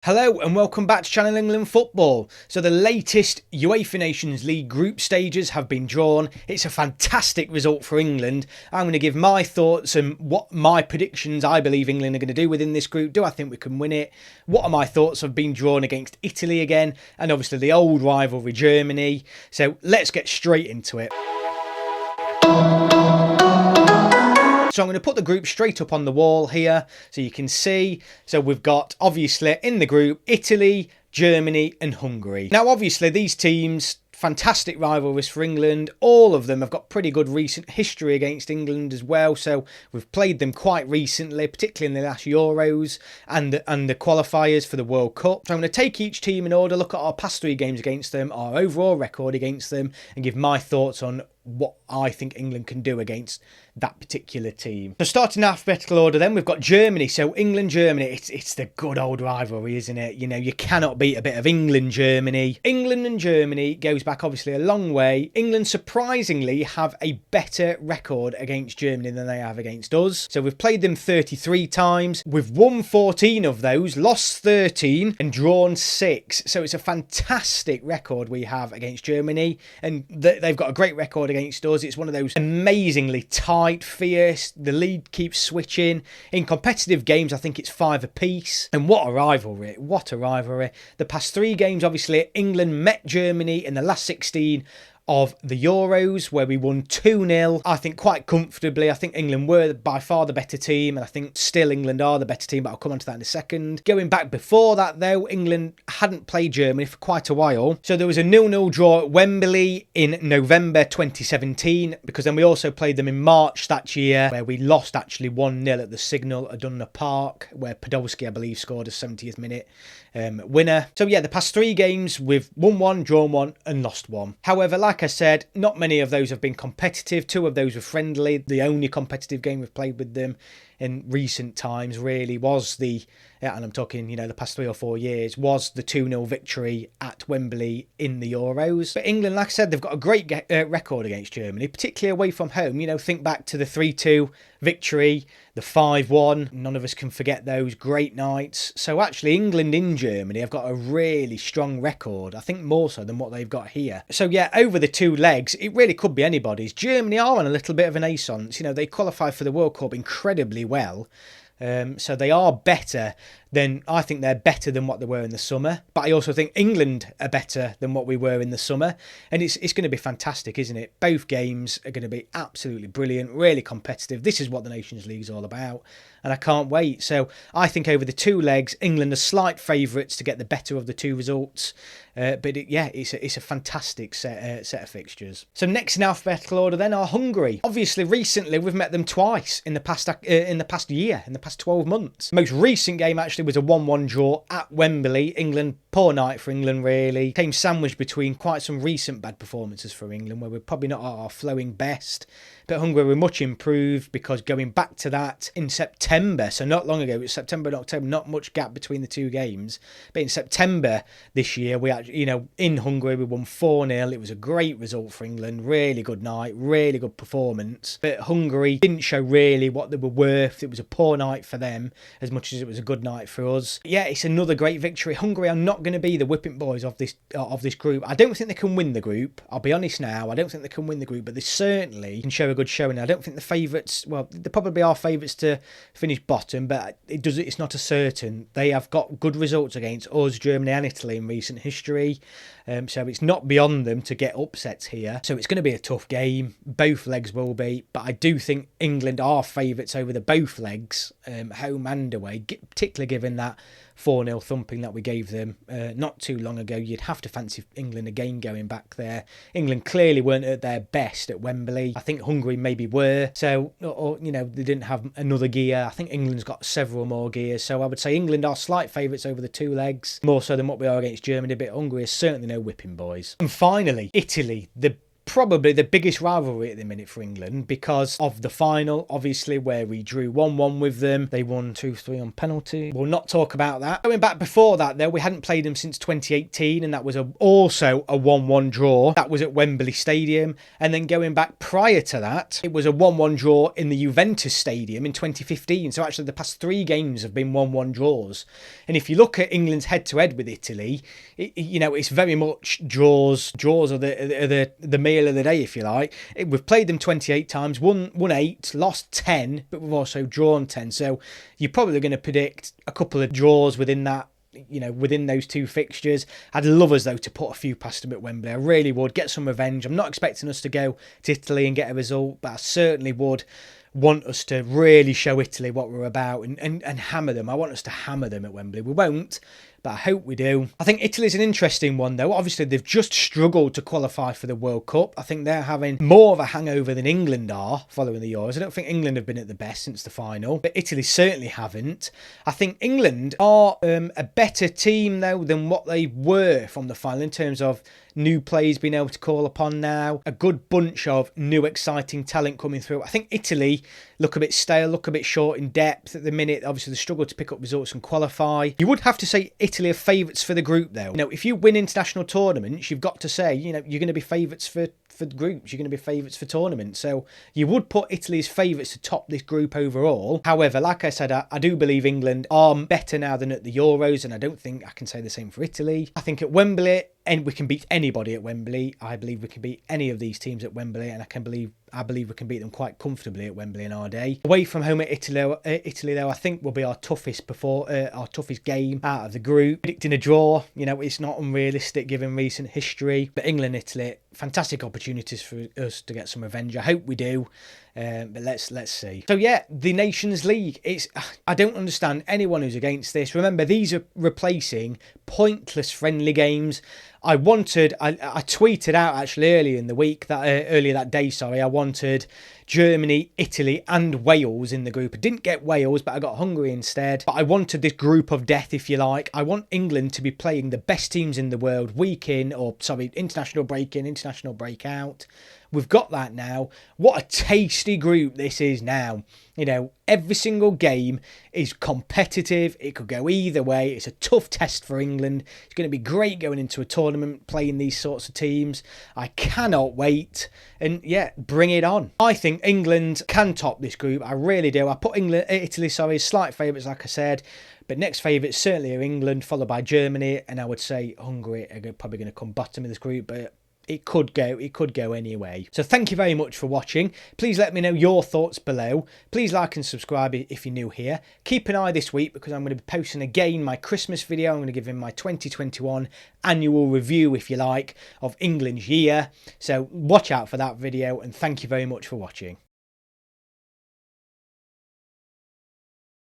Hello and welcome back to Channel England Football. So the latest UEFA Nations League group stages have been drawn. It's a fantastic result for England. I'm going to give my thoughts and what my predictions I believe England are going to do within this group. Do I think we can win it? What are my thoughts of being drawn against Italy again? And obviously the old rivalry Germany. So let's get straight into it. So I'm going to put the group straight up on the wall here so you can see. So we've got, obviously, in the group, Italy, Germany and Hungary. Now, obviously, these teams, fantastic rivalries for England. All of them have got pretty good recent history against England as well. So we've played them quite recently, particularly in the last Euros and the qualifiers for the World Cup. So I'm going to take each team in order, look at our past three games against them, our overall record against them, and give my thoughts on what I think England can do against that particular team. So starting in alphabetical order then, we've got Germany. So England-Germany, it's the good old rivalry, isn't it? You know, you cannot beat a bit of England-Germany. England and Germany goes back obviously a long way. England surprisingly have a better record against Germany than they have against us. So we've played them 33 times. We've won 14 of those, lost 13 and drawn 6. So it's a fantastic record we have against Germany, and they've got a great record against us. It's one of those amazingly tight, fierce, the lead keeps switching. In competitive games, I think it's 5 apiece. And what a rivalry. What a rivalry. The past 3 games, obviously, England met Germany in the last 16 of the Euros, where we won 2-0, I think quite comfortably. I think England were by far the better team, and I think still England are the better team, but I'll come on to that in a second. Going back before that, though, England hadn't played Germany for quite a while. So there was a 0-0 draw at Wembley in November 2017, because then we also played them in March that year, where we lost actually 1-0 at the Signal at Dunner Park, where Podolski, I believe, scored a 70th minute winner. So yeah, the past 3 games, we've won 1, drawn 1 and lost 1. However, like I said, not many of those have been competitive. 2 of those were friendly. The only competitive game we've played with them in recent times really was and I'm talking, the past 3 or 4 years, was the 2-0 victory at Wembley in the Euros. But England, like I said, they've got a great record against Germany, particularly away from home. Think back to the 3-2 victory, the 5-1. None of us can forget those great nights. So actually, England in Germany have got a really strong record, I think more so than what they've got here. So yeah, over the 2 legs, it really could be anybody's. Germany are on a little bit of an assance. They qualified for the World Cup incredibly well. So they are better than, I think they're better than what they were in the summer. But I also think England are better than what we were in the summer. And it's going to be fantastic, isn't it? Both games are going to be absolutely brilliant, really competitive. This is what the Nations League is all about. And I can't wait. So I think over the 2 legs, England are slight favourites to get the better of the 2 results. But it's a fantastic set of fixtures. So next in alphabetical order then are Hungary. Obviously, recently we've met them twice in the past year, in the past 12 months. Most recent game actually was a 1-1 draw at Wembley. England, poor night for England really. Came sandwiched between quite some recent bad performances for England, where we're probably not at our flowing best. But Hungary were much improved, because going back to that in September, so not long ago, it was September and October, not much gap between the 2 games. But in September this year, we actually, in Hungary, we won 4-0. It was a great result for England. Really good night, really good performance. But Hungary didn't show really what they were worth. It was a poor night for them as much as it was a good night for us. Yeah, it's another great victory. Hungary are not going to be the whipping boys of this group. I don't think they can win the group. I'll be honest now. I don't think they can win the group, but they certainly can show a good showing. I don't think the favourites, well, they probably are favourites to finish bottom, but it's not a certain. They have got good results against us, Germany and Italy in recent history. So it's not beyond them to get upsets here. So it's going to be a tough game. Both legs will be. But I do think England are favourites over the both legs, home and away, particularly given that 4-0 thumping that we gave them not too long ago. You'd have to fancy England again going back there. England clearly weren't at their best at Wembley. I think Hungary maybe were. So, they didn't have another gear. I think England's got several more gears. So I would say England are slight favourites over the 2 legs, more so than what we are against Germany. But Hungary is certainly no whipping boys. And finally, Italy, the probably the biggest rivalry at the minute for England because of the final, obviously, where we drew 1-1 with them. They won 2-3 on penalty. We'll not talk about that. Going back before that, though, we hadn't played them since 2018, and that was also a 1-1 draw. That was at Wembley Stadium. And then going back prior to that, it was a 1-1 draw in the Juventus Stadium in 2015. So actually the past 3 games have been 1-1 draws. And if you look at England's head-to-head with Italy, it's very much draws. Draws are the meal of the day, if you like. We've played them 28 times, won 8, lost 10, but we've also drawn 10. So you're probably going to predict a couple of draws within that, within those 2 fixtures. I'd love us, though, to put a few past them at Wembley. I really would. Get some revenge. I'm not expecting us to go to Italy and get a result, but I certainly would want us to really show Italy what we're about and hammer them. I want us to hammer them at Wembley. We won't, but I hope we do. I think Italy's an interesting one, though. Obviously, they've just struggled to qualify for the World Cup. I think they're having more of a hangover than England are following the Euros. I don't think England have been at the best since the final, but Italy certainly haven't. I think England are a better team, though, than what they were from the final in terms of new players being able to call upon now. A good bunch of new exciting talent coming through. I think Italy look a bit stale, look a bit short in depth at the minute. Obviously, they struggle to pick up results and qualify. You would have to say Italy are favourites for the group, though. If you win international tournaments, you've got to say, you're going to be favourites for groups. You're going to be favourites for tournaments. So you would put Italy as favourites to top this group overall. However, like I said, I do believe England are better now than at the Euros, and I don't think I can say the same for Italy. I think at Wembley, and we can beat anybody at Wembley. I believe we can beat any of these teams at Wembley, and I believe we can beat them quite comfortably at Wembley in our day. Away from home at Italy, though, I think will be our toughest game out of the group. Predicting a draw, it's not unrealistic given recent history. But England, Italy, fantastic opportunities for us to get some revenge. I hope we do. But let's see. So yeah, the Nations League. I don't understand anyone who's against this. Remember, these are replacing pointless friendly games. I tweeted out actually earlier that day. I wanted Germany, Italy and Wales in the group. I didn't get Wales, but I got Hungary instead. But I wanted this group of death, if you like. I want England to be playing the best teams in the world international break in, international break out. We've got that now. What a tasty group this is now. Every single game is competitive. It could go either way. It's a tough test for England. It's going to be great going into a tournament, playing these sorts of teams. I cannot wait. And yeah, bring it on. I think England can top this group. I really do. I put Italy, as slight favourites, like I said. But next favourites certainly are England, followed by Germany. And I would say Hungary are probably going to come bottom of this group. But it could go anyway. So thank you very much for watching. Please let me know your thoughts below. Please like and subscribe if you're new here. Keep an eye this week because I'm going to be posting again my Christmas video. I'm going to give him my 2021 annual review, if you like, of England's year. So watch out for that video and thank you very much for watching.